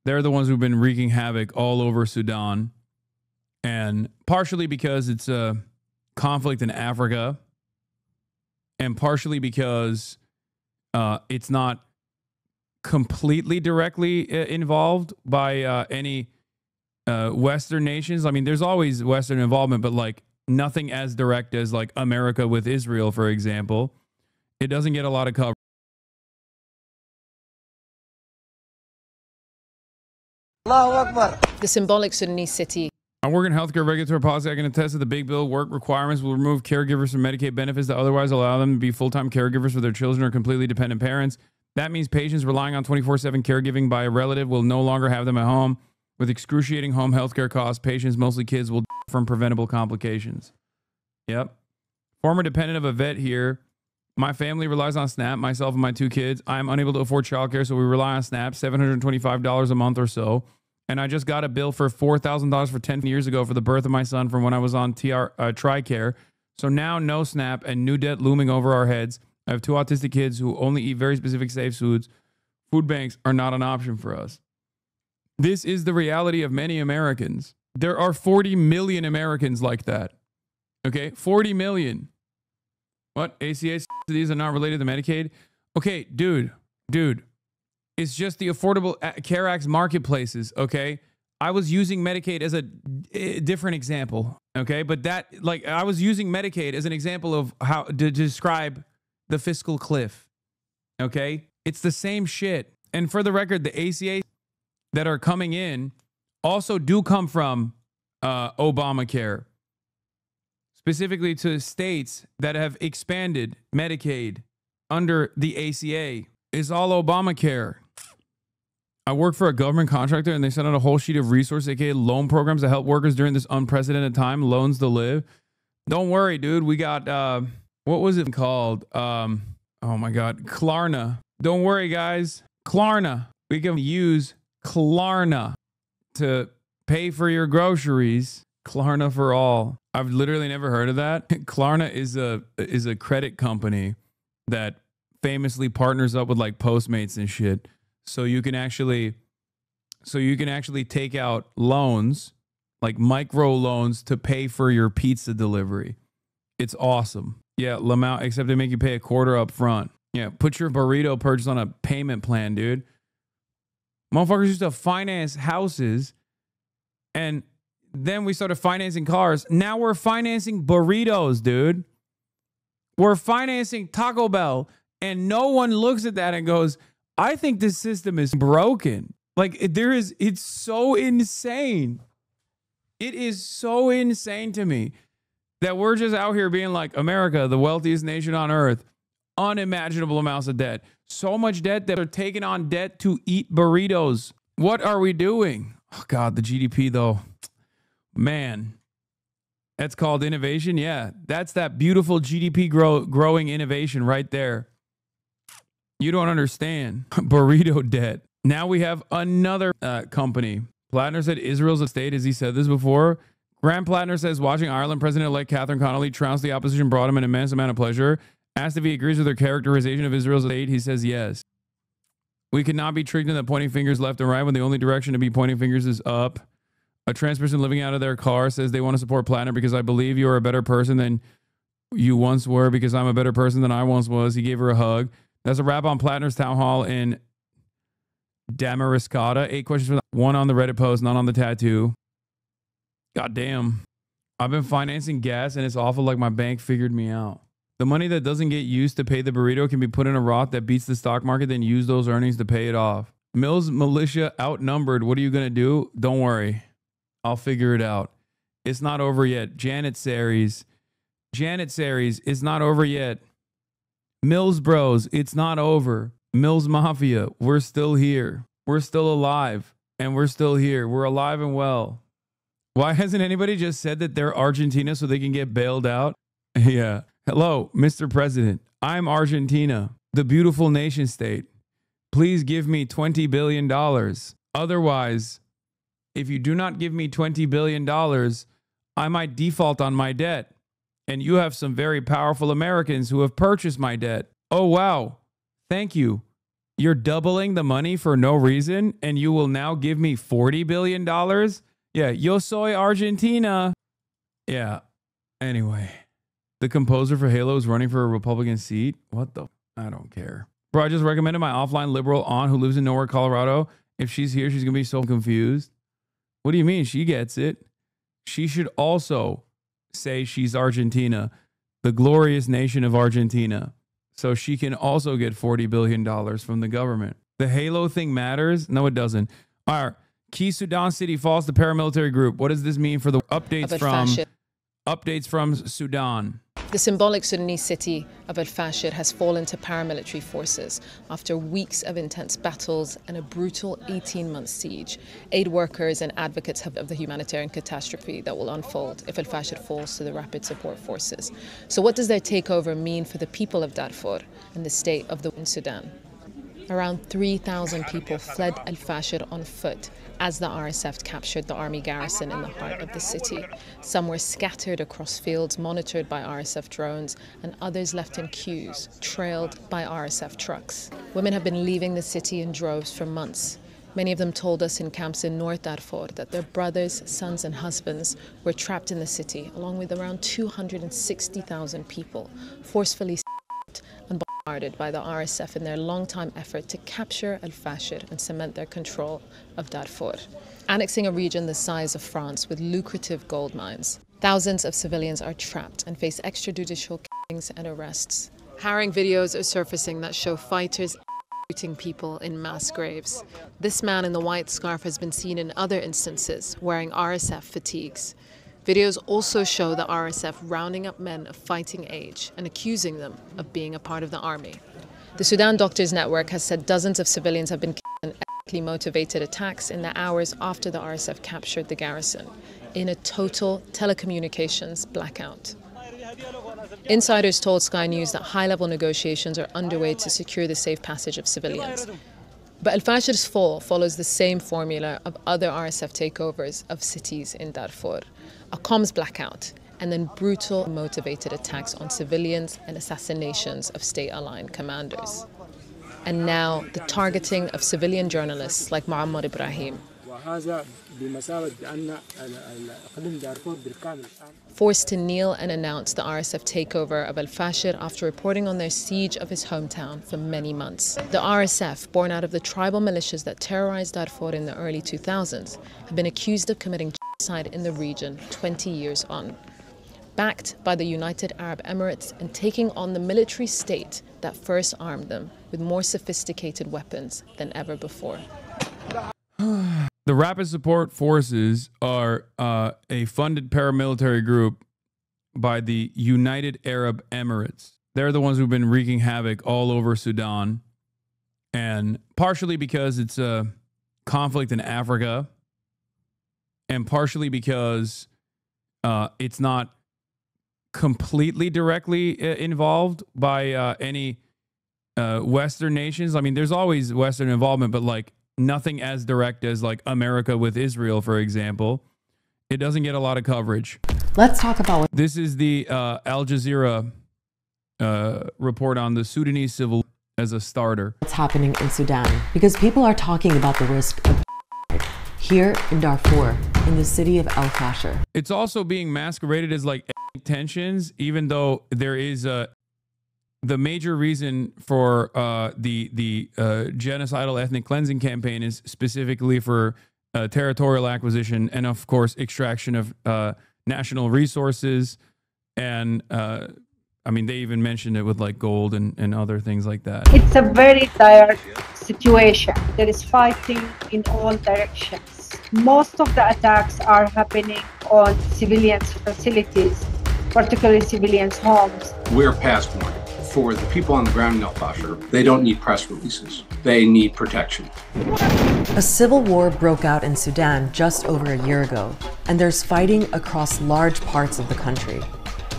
They're the ones who've been wreaking havoc all over Sudan. And partially because it's a conflict in Africa, and partially because it's not completely directly involved by any Western nations. I mean, there's always Western involvement, but like nothing as direct as like America with Israel, for example. It doesn't get a lot of coverage. The symbolic Sudanese city. I work in healthcare regulatory policy. I can attest that the big bill work requirements will remove caregivers from Medicaid benefits that otherwise allow them to be full-time caregivers for their children or completely dependent parents. That means patients relying on 24/7 caregiving by a relative will no longer have them at home. With excruciating home healthcare costs, patients, mostly kids, will die from preventable complications. Yep. Former dependent of a vet here. My family relies on SNAP, myself and my 2 kids. I am unable to afford childcare, so we rely on SNAP, $725 a month or so. And I just got a bill for $4,000 for 10 years ago for the birth of my son from when I was on TRICARE. So now no SNAP and new debt looming over our heads. I have 2 autistic kids who only eat very specific safe foods. Food banks are not an option for us. This is the reality of many Americans. There are 40 million Americans like that. Okay, 40 million. What? ACA subsidies are not related to Medicaid? Okay, dude. It's just the Affordable Care Act's marketplaces, okay? I was using Medicaid as a different example, okay? But that, like, I was using Medicaid as an example of how to describe the fiscal cliff, okay? It's the same shit. And for the record, the ACA that are coming in also do come from Obamacare, specifically to states that have expanded Medicaid under the ACA. It's all Obamacare. I work for a government contractor and they sent out a whole sheet of resources, aka loan programs to help workers during this unprecedented time, loans to live. Don't worry, dude. We got, what was it called? Oh my God, Klarna. Don't worry, guys. Klarna. We can use Klarna to pay for your groceries. Klarna for all. I've literally never heard of that. Klarna is a credit company that famously partners up with like Postmates and shit. So you can actually take out loans, like micro loans, to pay for your pizza delivery. It's awesome. Yeah, Lamau, except they make you pay a quarter up front. Yeah, put your burrito purchase on a payment plan, dude. Motherfuckers used to finance houses, and then we started financing cars. Now we're financing burritos, dude. We're financing Taco Bell, and no one looks at that and goes, I think this system is broken. Like, it's so insane. It is so insane to me that we're just out here being like, America, the wealthiest nation on earth, unimaginable amounts of debt. So much debt that they're taking on debt to eat burritos. What are we doing? Oh God, the GDP though, man, that's called innovation. Yeah, that's that beautiful GDP growing innovation right there. You don't understand. Burrito debt. Now we have another company. Plattner said Israel's a state. Has he said this before? Graham Plattner says watching Ireland President-elect Catherine Connolly trounce the opposition brought him an immense amount of pleasure. Asked if he agrees with their characterization of Israel's state, he says yes. We cannot be tricked into pointing fingers left and right when the only direction to be pointing fingers is up. A trans person living out of their car says they want to support Plattner because I believe you are a better person than you once were because I'm a better person than I once was. He gave her a hug. That's a wrap on Plattner's town hall in Damariscotta. 8 questions for that. 1 on the Reddit post, none on the tattoo. God damn. I've been financing gas and it's awful like my bank figured me out. The money that doesn't get used to pay the burrito can be put in a Roth that beats the stock market, then use those earnings to pay it off. Mills militia outnumbered. What are you going to do? Don't worry. I'll figure it out. It's not over yet. Janet Series, it's not over yet. Mills Bros, it's not over. Mills Mafia, we're still here. We're still alive. And we're still here. We're alive and well. Why hasn't anybody just said that they're Argentina so they can get bailed out? Yeah. Hello, Mr. President. I'm Argentina, the beautiful nation state. Please give me $20 billion. Otherwise, if you do not give me $20 billion, I might default on my debt. And you have some very powerful Americans who have purchased my debt. Oh, wow. Thank you. You're doubling the money for no reason, and you will now give me $40 billion? Yeah, yo soy Argentina. Yeah, anyway. The composer for Halo is running for a Republican seat? What the? I don't care. Bro, I just recommended my offline liberal aunt who lives in nowhere, Colorado. If she's here, she's going to be so confused. What do you mean? She gets it. She should also say she's Argentina, the glorious nation of Argentina. So she can also get $40 billion from the government. The Halo thing matters? No, it doesn't. All right. Key Sudan city falls to paramilitary group. What does this mean for the updates from Sudan? The symbolic Sudanese city of Al-Fashir has fallen to paramilitary forces after weeks of intense battles and a brutal 18-month siege. Aid workers and advocates of the humanitarian catastrophe that will unfold if Al-Fashir falls to the rapid support forces. So what does their takeover mean for the people of Darfur and the state of the Sudan? Around 3,000 people fled Al-Fashir on foot as the RSF captured the army garrison in the heart of the city. Some were scattered across fields monitored by RSF drones, and others left in queues, trailed by RSF trucks. Women have been leaving the city in droves for months. Many of them told us in camps in North Darfur that their brothers, sons and husbands were trapped in the city, along with around 260,000 people, forcefully and bombarded by the RSF in their long-time effort to capture Al-Fashir and cement their control of Darfur, annexing a region the size of France with lucrative gold mines. Thousands of civilians are trapped and face extrajudicial killings and arrests. Harrowing videos are surfacing that show fighters executing people in mass graves. This man in the white scarf has been seen in other instances wearing RSF fatigues. Videos also show the RSF rounding up men of fighting age and accusing them of being a part of the army. The Sudan Doctors Network has said dozens of civilians have been killed in ethnically motivated attacks in the hours after the RSF captured the garrison, in a total telecommunications blackout. Insiders told Sky News that high-level negotiations are underway to secure the safe passage of civilians. But Al-Fashir's fall follows the same formula of other RSF takeovers of cities in Darfur. A comms blackout, and then brutal motivated attacks on civilians and assassinations of state-aligned commanders. And now the targeting of civilian journalists like Muammar Ibrahim. Forced to kneel and announce the RSF takeover of Al-Fashir after reporting on their siege of his hometown for many months. The RSF, born out of the tribal militias that terrorized Darfur in the early 2000s, have been accused of committing genocide in the region 20 years on. Backed by the United Arab Emirates and taking on the military state that first armed them with more sophisticated weapons than ever before. The Rapid Support Forces are a funded paramilitary group by the United Arab Emirates. They're the ones who've been wreaking havoc all over Sudan, and partially because it's a conflict in Africa, and partially because it's not completely directly involved by any Western nations. I mean, there's always Western involvement, but like nothing as direct as like America with Israel, for example. It doesn't get a lot of coverage. Let's talk about this is the Al Jazeera report on the Sudanese civil war as a starter. What's happening in Sudan, because people are talking about the risk of here in Darfur, in the city of Al-Fashir. It's also being masqueraded as like tensions, even though there is the major reason for the genocidal ethnic cleansing campaign is specifically for territorial acquisition and, of course, extraction of national resources. And I mean, they even mentioned it with like gold and other things like that. It's a very dire situation. There is fighting in all directions. Most of the attacks are happening on civilians' facilities, particularly civilians' homes. We're passport. For the people on the ground in Al-Fashir, they don't need press releases. They need protection. A civil war broke out in Sudan just over a year ago, and there's fighting across large parts of the country.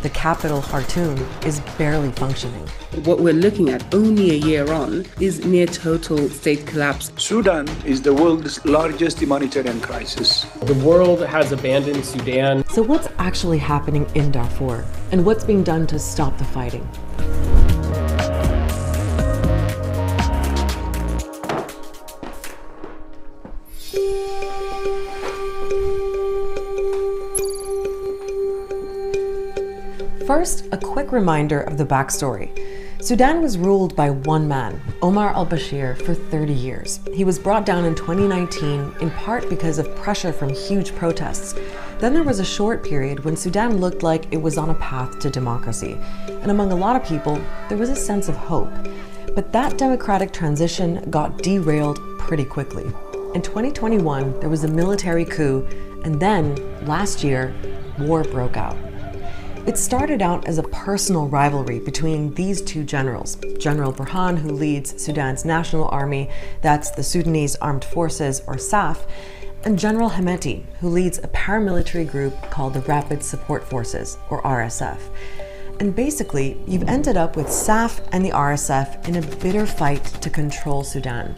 The capital, Khartoum, is barely functioning. What we're looking at only a year on is near total state collapse. Sudan is the world's largest humanitarian crisis. The world has abandoned Sudan. So what's actually happening in Darfur, and what's being done to stop the fighting? First, a quick reminder of the backstory. Sudan was ruled by one man, Omar al-Bashir, for 30 years. He was brought down in 2019 in part because of pressure from huge protests. Then there was a short period when Sudan looked like it was on a path to democracy. And among a lot of people, there was a sense of hope. But that democratic transition got derailed pretty quickly. In 2021, there was a military coup, and then, last year, war broke out. It started out as a personal rivalry between these two generals, General Burhan, who leads Sudan's national army, that's the Sudanese Armed Forces, or SAF, and General Hemeti, who leads a paramilitary group called the Rapid Support Forces, or RSF. And basically, you've ended up with SAF and the RSF in a bitter fight to control Sudan.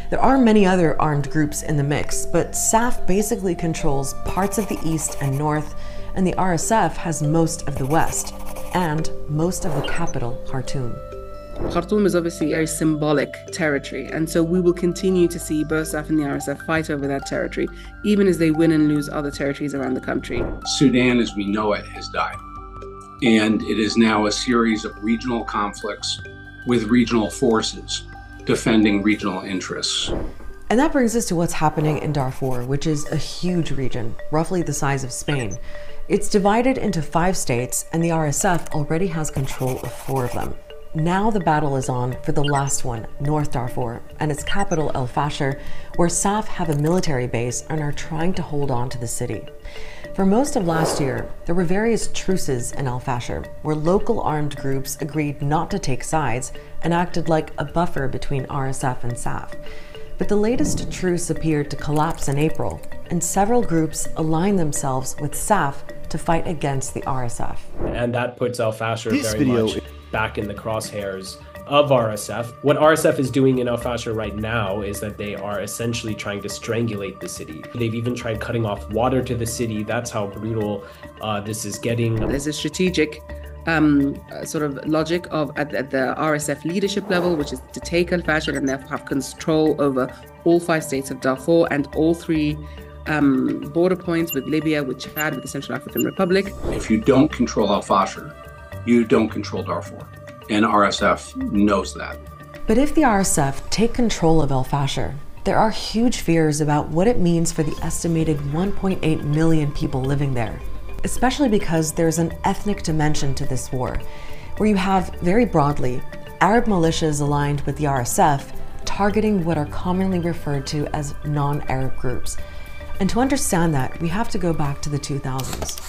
There are many other armed groups in the mix, but SAF basically controls parts of the east and north, and the RSF has most of the west, and most of the capital, Khartoum. Khartoum is obviously a symbolic territory, and so we will continue to see both SAF and the RSF fight over that territory, even as they win and lose other territories around the country. Sudan, as we know it, has died. And it is now a series of regional conflicts with regional forces defending regional interests. And that brings us to what's happening in Darfur, which is a huge region, roughly the size of Spain. It's divided into 5 states, and the RSF already has control of 4 of them. Now the battle is on for the last one, North Darfur, and its capital El Fasher, where SAF have a military base and are trying to hold on to the city. For most of last year, there were various truces in El Fasher, where local armed groups agreed not to take sides and acted like a buffer between RSF and SAF. But the latest truce appeared to collapse in April, and several groups aligned themselves with SAF to fight against the RSF. And that puts El Fasher very much back in the crosshairs of RSF. What RSF is doing in El Fasher right now is that they are essentially trying to strangulate the city. They've even tried cutting off water to the city. That's how brutal this is getting. There's a strategic sort of logic of at the RSF leadership level, which is to take El Fasher and therefore have control over all 5 states of Darfur and all 3 border points with Libya, with Chad, with the Central African Republic. If you don't control El Fasher, you don't control Darfur. And RSF knows that. But if the RSF take control of El Fasher, there are huge fears about what it means for the estimated 1.8 million people living there, especially because there's an ethnic dimension to this war, where you have, very broadly, Arab militias aligned with the RSF targeting what are commonly referred to as non-Arab groups. And to understand that, we have to go back to the 2000s.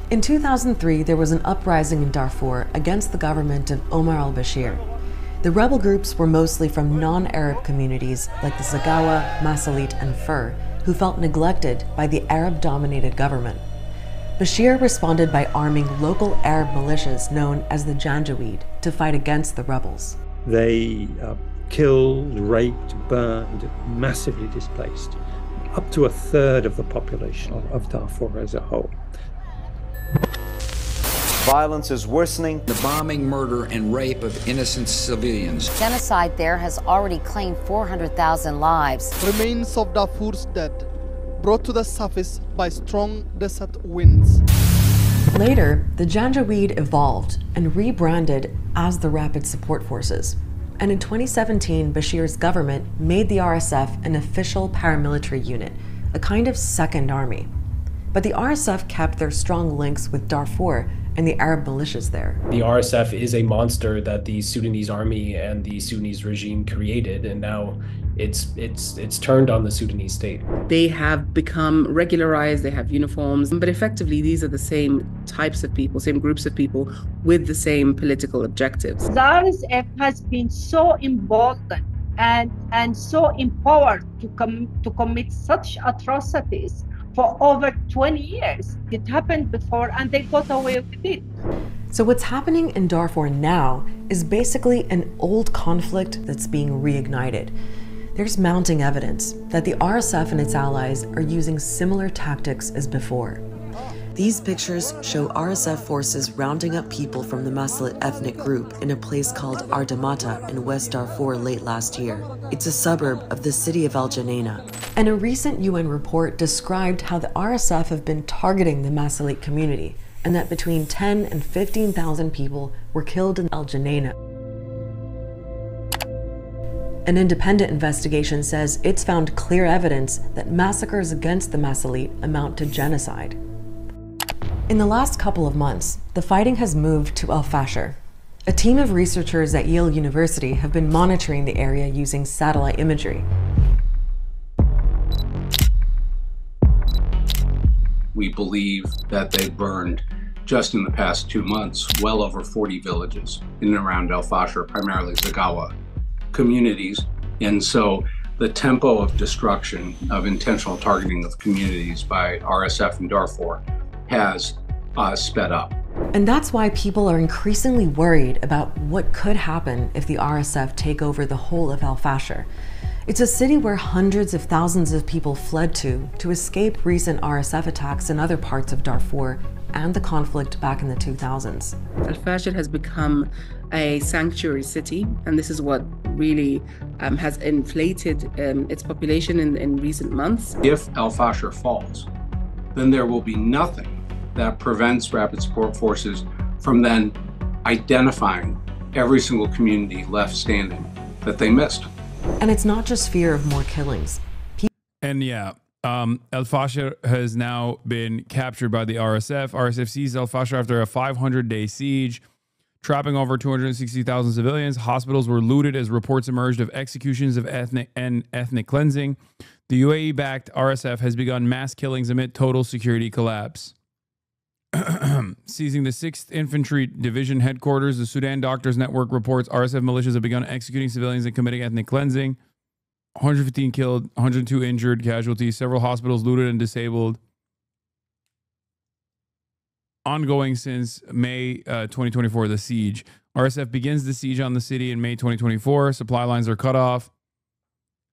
In 2003, there was an uprising in Darfur against the government of Omar al-Bashir. The rebel groups were mostly from non-Arab communities like the Zagawa, Masalit, and Fur, who felt neglected by the Arab-dominated government. Bashir responded by arming local Arab militias known as the Janjaweed to fight against the rebels. They killed, raped, burned, massively displaced up to 1/3 of the population of Darfur as a whole. Violence is worsening. The bombing, murder, and rape of innocent civilians. Genocide there has already claimed 400,000 lives. Remains of Darfur's dead, brought to the surface by strong desert winds. Later, the Janjaweed evolved and rebranded as the Rapid Support Forces. And in 2017, Bashir's government made the RSF an official paramilitary unit, a kind of second army. But the RSF kept their strong links with Darfur and the Arab militias there. The RSF is a monster that the Sudanese army and the Sudanese regime created, and now it's turned on the Sudanese state. They have become regularized, they have uniforms, but effectively these are the same types of people, same groups of people with the same political objectives. The RSF has been so emboldened and so empowered to commit such atrocities for over 20 years. It happened before and they got away with it. So what's happening in Darfur now is basically an old conflict that's being reignited. There's mounting evidence that the RSF and its allies are using similar tactics as before. These pictures show RSF forces rounding up people from the Masalit ethnic group in a place called Ardamata in West Darfur late last year. It's a suburb of the city of Al Janaina. And a recent UN report described how the RSF have been targeting the Masalit community, and that between 10 and 15,000 people were killed in Al Janaina. An independent investigation says it's found clear evidence that massacres against the Masalit amount to genocide. In the last couple of months, the fighting has moved to Al Fasher. A team of researchers at Yale University have been monitoring the area using satellite imagery. We believe that they burned, just in the past 2 months, well over 40 villages in and around Al Fasher, primarily Zagawa communities. And so the tempo of destruction, of intentional targeting of communities by RSF in Darfur has sped up. And that's why people are increasingly worried about what could happen if the RSF take over the whole of Al Fasher. It's a city where hundreds of thousands of people fled to escape recent RSF attacks in other parts of Darfur and the conflict back in the 2000s. Al Fasher has become a sanctuary city, and this is what really has inflated its population in recent months. If Al Fasher falls, then there will be nothing that prevents rapid support forces from then identifying every single community left standing that they missed. And it's not just fear of more killings. And yeah, Al Fasher has now been captured by the RSF. RSF seized Al Fasher after a 500-day siege, trapping over 260,000 civilians. Hospitals were looted as reports emerged of executions of ethnic cleansing. The UAE-backed RSF has begun mass killings amid total security collapse. Seizing the 6th Infantry Division headquarters, the Sudan Doctors Network reports RSF militias have begun executing civilians and committing ethnic cleansing. 115 killed, 102 injured, casualties, several hospitals looted and disabled. Ongoing since May 2024, the siege. RSF begins the siege on the city in May 2024. Supply lines are cut off,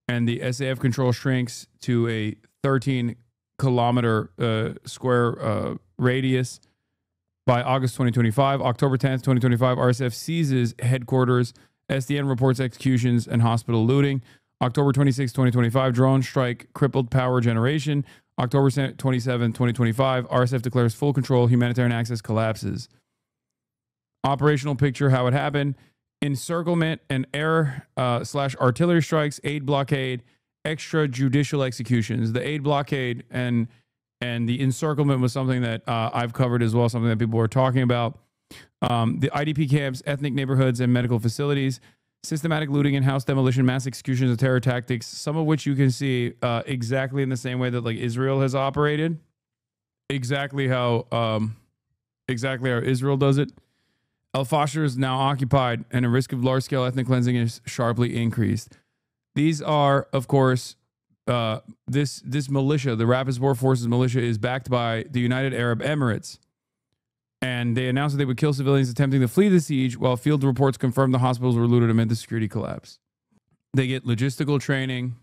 and the SAF control shrinks to a 13-kilometer square radius by August 2025. October 10th, 2025, RSF seizes headquarters. SDN reports executions and hospital looting. October 26, 2025, drone strike crippled power generation. October 27, 2025, RSF declares full control. Humanitarian access collapses. Operational picture, how it happened. Encirclement and air/artillery strikes, aid blockade, extrajudicial executions. The aid blockade and the encirclement was something that I've covered as well, something that people were talking about. The IDP camps, ethnic neighborhoods, and medical facilities. Systematic looting and house demolition, mass executions and terror tactics, some of which you can see exactly in the same way that like Israel has operated. Exactly how Israel does it. Al Fasher is now occupied, and a risk of large-scale ethnic cleansing is sharply increased. These are, of course, this militia, the Rapid Support Forces militia, is backed by the United Arab Emirates. And they announced that they would kill civilians attempting to flee the siege, while field reports confirmed the hospitals were looted amid the security collapse. They get logistical training,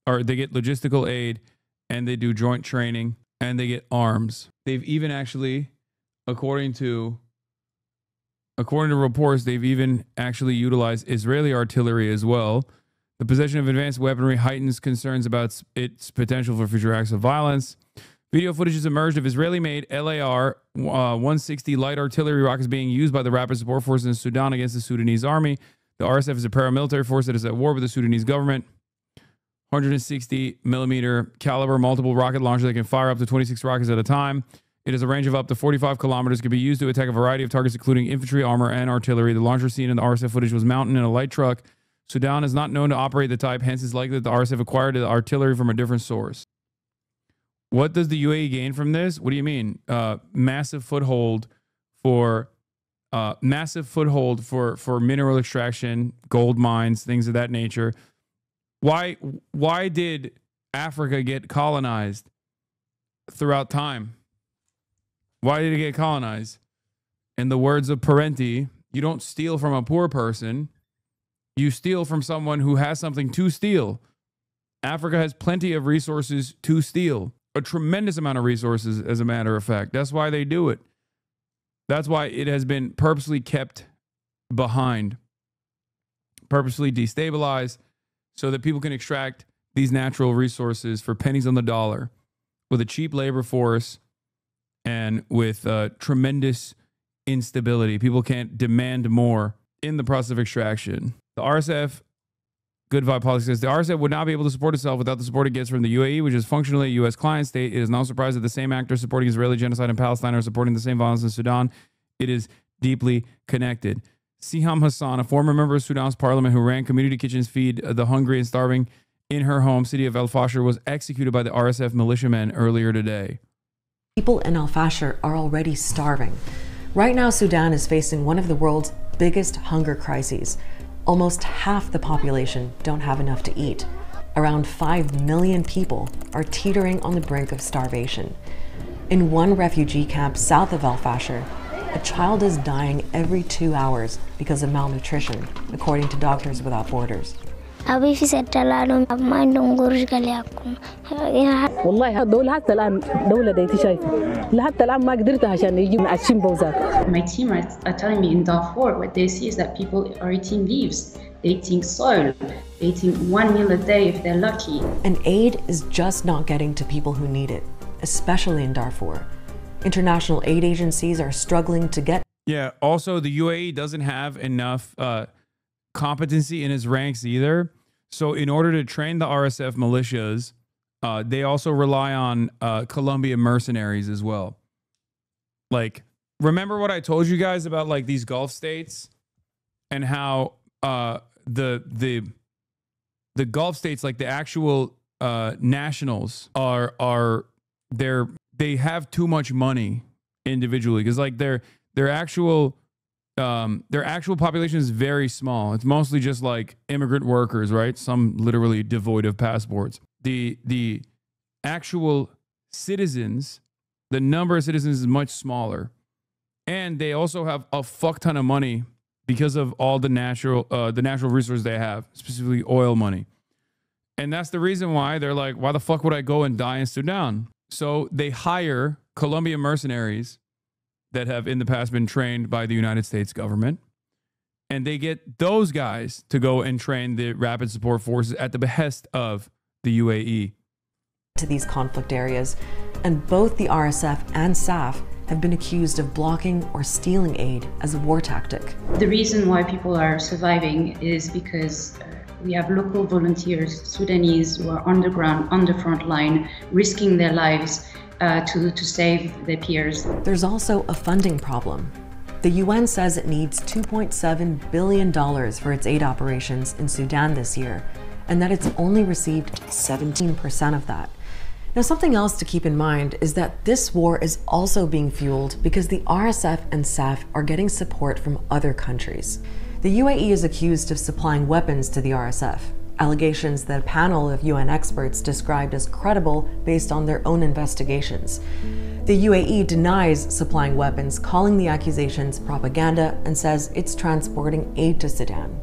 or they get logistical aid, and they do joint training, and they get arms. They've even actually, according to reports, they've even actually utilized Israeli artillery as well. The possession of advanced weaponry heightens concerns about its potential for future acts of violence. Video footage has emerged of Israeli-made LAR 160 light artillery rockets being used by the Rapid Support Forces in Sudan against the Sudanese army. The RSF is a paramilitary force that is at war with the Sudanese government. 160 millimeter caliber multiple rocket launcher that can fire up to 26 rockets at a time. It has a range of up to 45 kilometers. It can be used to attack a variety of targets, including infantry, armor, and artillery. The launcher seen in the RSF footage was mounted in a light truck. Sudan is not known to operate the type, hence it's likely that the RSF acquired the artillery from a different source. What does the UAE gain from this? What do you mean? Massive foothold for mineral extraction, gold mines, things of that nature. Why did Africa get colonized throughout time? Why did it get colonized? In the words of Parenti, you don't steal from a poor person. You steal from someone who has something to steal. Africa has plenty of resources to steal. A tremendous amount of resources, as a matter of fact. That's why they do it. That's why it has been purposely kept behind, purposely destabilized, so that people can extract these natural resources for pennies on the dollar with a cheap labor force and with tremendous instability. People can't demand more in the process of extraction. The RSF, Good Vibe Politics says, the RSF would not be able to support itself without the support it gets from the UAE, which is functionally a U.S. client state. It is no surprise that the same actors supporting Israeli genocide in Palestine are supporting the same violence in Sudan. It is deeply connected. Siham Hasan, a former member of Sudan's parliament who ran community kitchens feed the hungry and starving in her home city of El Fasher, was executed by the RSF militiamen earlier today. People in Al Fasher are already starving. Right now, Sudan is facing one of the world's biggest hunger crises. Almost half the population don't have enough to eat. Around 5 million people are teetering on the brink of starvation. In one refugee camp south of Al Fasher, a child is dying every 2 hours because of malnutrition, according to Doctors Without Borders. أبي في ستة العالم ما عندهم قرش قال ياكم والله دولة حتى الآن دولة ديتي شايفة لحتى الآن ما قدرت عشان يجيب عشين بوزات. My team are telling me in Darfur what they see is that people are eating leaves, they're eating soil, they're eating one meal a day if they're lucky. And aid is just not getting to people who need it, especially in Darfur. International aid agencies are struggling to get. Yeah, also the UAE doesn't have enough competency in its ranks either. So in order to train the RSF militias, they also rely on Colombian mercenaries as well. Like, remember what I told you guys about like these Gulf states and how the Gulf states, like the actual nationals they have too much money individually, because like their actual population is very small. It's mostly just like immigrant workers, right? Some literally devoid of passports. The actual citizens, the number of citizens is much smaller. And they also have a fuck ton of money because of all the natural resources they have, specifically oil money. And that's the reason why they're like, why the fuck would I go and die in Sudan? So they hire Colombian mercenaries that have in the past been trained by the United States government. And they get those guys to go and train the rapid support forces at the behest of the UAE. To these conflict areas, and both the RSF and SAF have been accused of blocking or stealing aid as a war tactic. The reason why people are surviving is because we have local volunteers, Sudanese, who are on the ground, on the front line, risking their lives to save their peers. There's also a funding problem. The UN says it needs $2.7 billion for its aid operations in Sudan this year, and that it's only received 17% of that. Now, something else to keep in mind is that this war is also being fueled because the RSF and SAF are getting support from other countries. The UAE is accused of supplying weapons to the RSF, allegations that a panel of UN experts described as credible based on their own investigations. The UAE denies supplying weapons, calling the accusations propaganda, and says it's transporting aid to Sudan.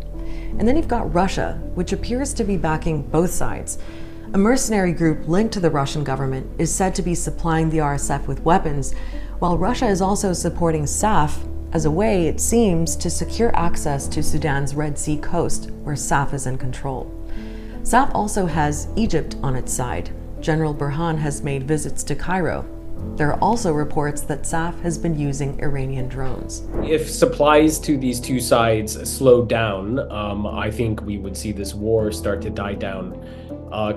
And then you've got Russia, which appears to be backing both sides. A mercenary group linked to the Russian government is said to be supplying the RSF with weapons, while Russia is also supporting SAF as a way, it seems, to secure access to Sudan's Red Sea coast, where SAF is in control. SAF also has Egypt on its side. General Burhan has made visits to Cairo. There are also reports that SAF has been using Iranian drones. If supplies to these two sides slowed down, I think we would see this war start to die down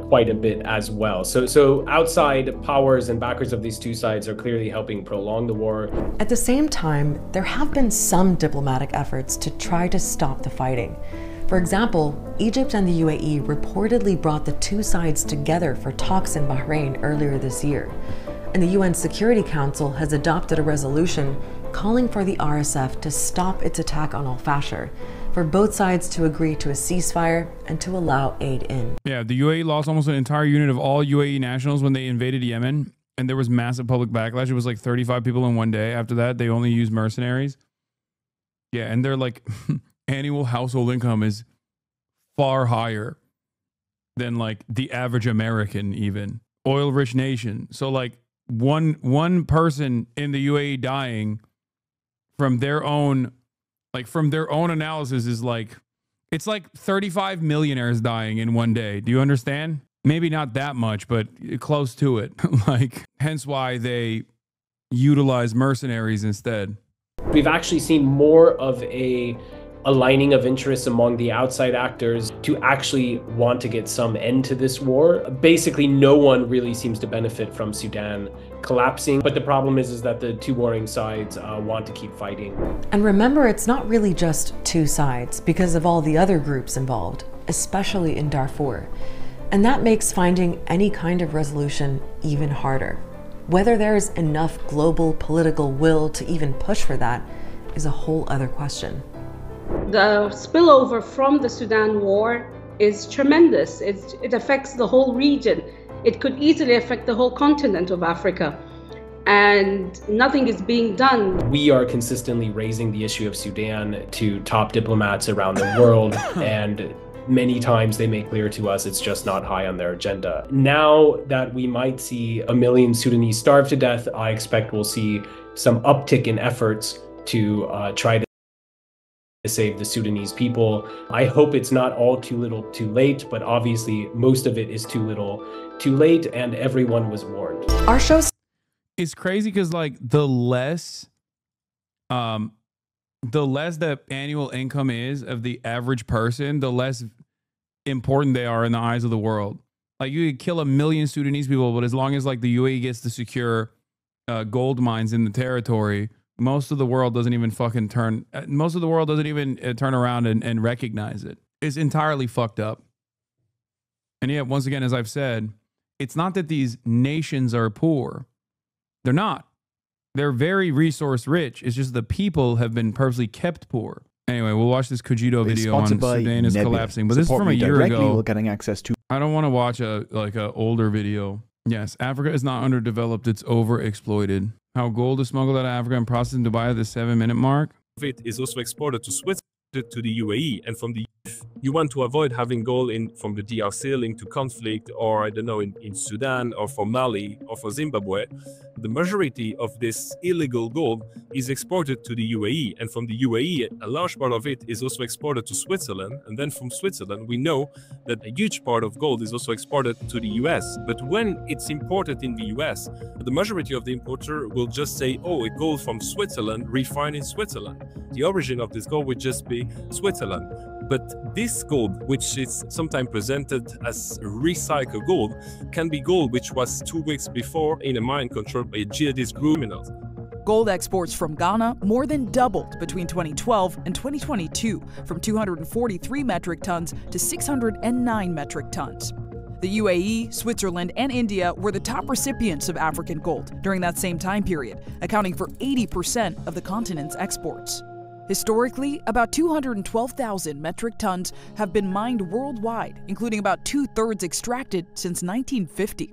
quite a bit as well. So outside powers and backers of these two sides are clearly helping prolong the war. At the same time, there have been some diplomatic efforts to try to stop the fighting. For example, Egypt and the UAE reportedly brought the two sides together for talks in Bahrain earlier this year. And the UN Security Council has adopted a resolution calling for the RSF to stop its attack on Al Fasher, for both sides to agree to a ceasefire and to allow aid in. Yeah, the UAE lost almost an entire unit of all UAE nationals when they invaded Yemen, and there was massive public backlash. It was like 35 people in one day. After that, they only used mercenaries. Yeah, and they're like, annual household income is far higher than like the average American, even. Oil-rich nation. So like one person in the UAE dying from their own analysis is like, it's like 35 millionaires dying in one day. Do you understand? Maybe not that much, but close to it. Like, hence why they utilize mercenaries instead. We've actually seen more of a aligning of interests among the outside actors to actually want to get some end to this war. Basically, no one really seems to benefit from Sudan collapsing, but the problem is that the two warring sides want to keep fighting. And remember, it's not really just two sides because of all the other groups involved, especially in Darfur. And that makes finding any kind of resolution even harder. Whether there's enough global political will to even push for that is a whole other question. The spillover from the Sudan war is tremendous. It affects the whole region. It could easily affect the whole continent of Africa, and nothing is being done. We are consistently raising the issue of Sudan to top diplomats around the world, and many times they make clear to us it's just not high on their agenda. Now that we might see 1 million Sudanese starve to death, I expect we'll see some uptick in efforts to try to save the Sudanese people. I hope it's not all too little too late, but obviously most of it is too little too late, and everyone was warned. Our show's it's crazy because like the less the annual income is of the average person, the less important they are in the eyes of the world. Like you could kill 1 million Sudanese people, but as long as like the UAE gets to secure gold mines in the territory, most of the world doesn't even fucking turn. Most of the world doesn't even turn around and recognize it. It's entirely fucked up. And yet, once again, as I've said, it's not that these nations are poor. They're not. They're very resource rich. It's just the people have been purposely kept poor. Anyway, we'll watch this Cogito video on Sudan is collapsing. But this is from a year ago. Getting access to. I don't want to watch a older video. Yes, Africa is not underdeveloped. It's overexploited. How gold is smuggled out of Africa and processed in Dubai at the 7-minute mark. It is also exported to Switzerland, to the UAE, and from the you want to avoid having gold in from the DRC linked to conflict, or I don't know, in Sudan or for Mali or for Zimbabwe. The majority of this illegal gold is exported to the UAE, and from the UAE, a large part of it is also exported to Switzerland, and then from Switzerland, we know that a huge part of gold is also exported to the US. But when it's imported in the US, the majority of the importer will just say, oh, it gold from Switzerland, refined in Switzerland. The origin of this gold would just be Switzerland. But this gold, which is sometimes presented as recycled gold, can be gold which was 2 weeks before in a mine controlled by jihadist criminals. Gold exports from Ghana more than doubled between 2012 and 2022, from 243 metric tons to 609 metric tons. The UAE, Switzerland, and India were the top recipients of African gold during that same time period, accounting for 80% of the continent's exports. Historically, about 212,000 metric tons have been mined worldwide, including about 2/3 extracted since 1950.